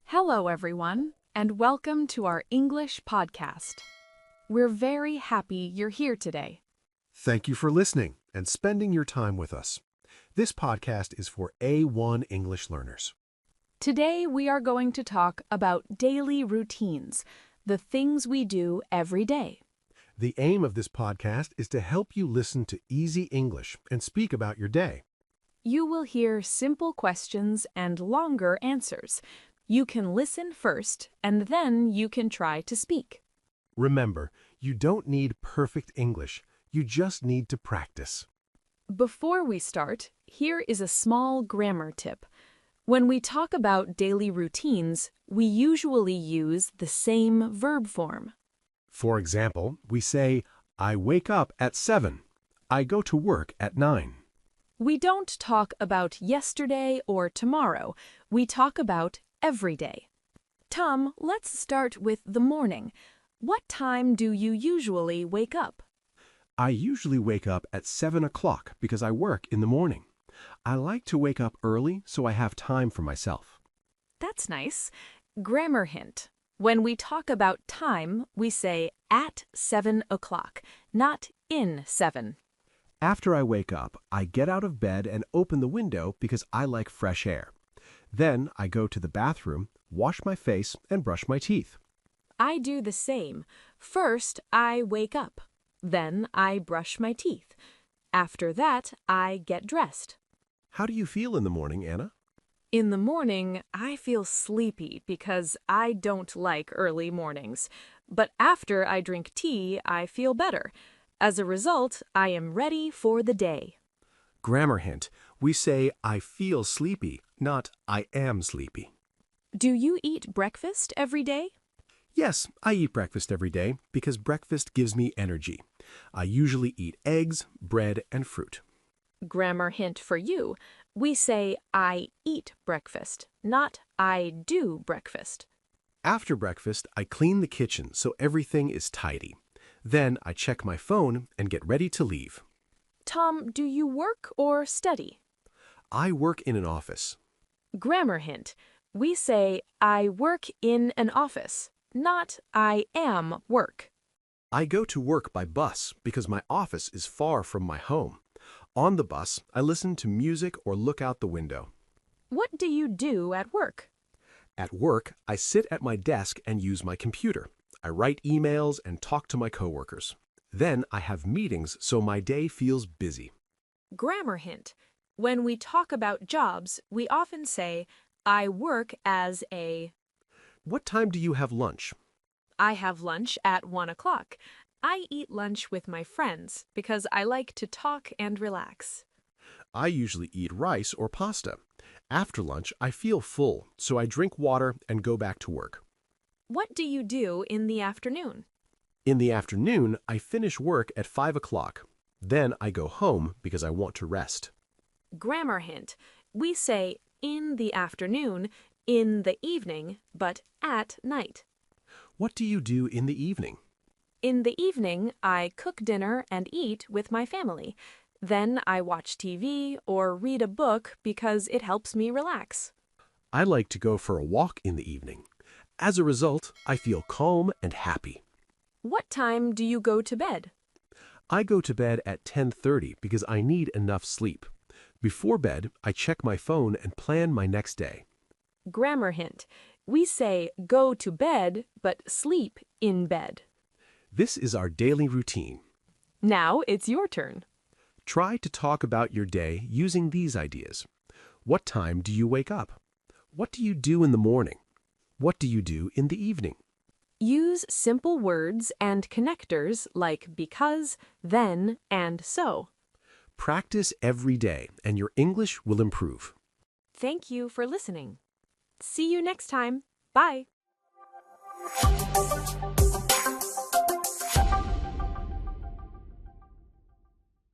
Hello, everyone, and welcome to our English podcast. We're very happy you're here today. Thank you for listening and spending your time with us. This podcast is for A1 English learners. Today, we are going to talk about daily routines, the things we do every day. The aim of this podcast is to help you listen to easy English and speak about your day. You will hear simple questions and longer answers. You can listen first, and then you can try to speak. Remember, you don't need perfect English. You just need to practice. Before we start, here is a small grammar tip. When we talk about daily routines, we usually use the same verb form. For example, we say, I wake up at 7. I go to work at 9. We don't talk about yesterday or tomorrow. We talk about every day. Tom, let's start with the morning. What time do you usually wake up? I usually wake up at 7 o'clock because I work in the morning. I like to wake up early so I have time for myself. That's nice. Grammar hint. When we talk about time, we say at 7 o'clock, not in 7. After I wake up, I get out of bed and open the window because I like fresh air. Then I go to the bathroom, wash my face, and brush my teeth. I do the same. First, I wake up. Then I brush my teeth. After that, I get dressed. How do you feel in the morning, Anna? In the morning, I feel sleepy because I don't like early mornings. But after I drink tea, I feel better. As a result, I am ready for the day. Grammar hint. We say, I feel sleepy, not I am sleepy. Do you eat breakfast every day? Yes, I eat breakfast every day because breakfast gives me energy. I usually eat eggs, bread, and fruit. Grammar hint for you. We say, I eat breakfast, not I do breakfast. After breakfast, I clean the kitchen so everything is tidy. Then I check my phone and get ready to leave. Tom, do you work or study? I work in an office. Grammar hint. We say, I work in an office, not I am work. I go to work by bus because my office is far from my home. On the bus, I listen to music or look out the window. What do you do at work? At work, I sit at my desk and use my computer. I write emails and talk to my coworkers. Then I have meetings so my day feels busy. Grammar hint. When we talk about jobs, we often say, I work as a... What time do you have lunch? I have lunch at 1 o'clock. I eat lunch with my friends because I like to talk and relax. I usually eat rice or pasta. After lunch, I feel full, so I drink water and go back to work. What do you do in the afternoon? In the afternoon, I finish work at 5 o'clock. Then I go home because I want to rest. Grammar hint. We say in the afternoon, in the evening, but at night. What do you do in the evening? In the evening, I cook dinner and eat with my family. Then I watch TV or read a book because it helps me relax. I like to go for a walk in the evening. As a result, I feel calm and happy. What time do you go to bed? I go to bed at 10:30 because I need enough sleep. Before bed, I check my phone and plan my next day. Grammar hint. We say go to bed, but sleep in bed. This is our daily routine. Now it's your turn. Try to talk about your day using these ideas. What time do you wake up? What do you do in the morning? What do you do in the evening? Use simple words and connectors like because, then, and so. Practice every day and your English will improve. Thank you for listening. See you next time. Bye.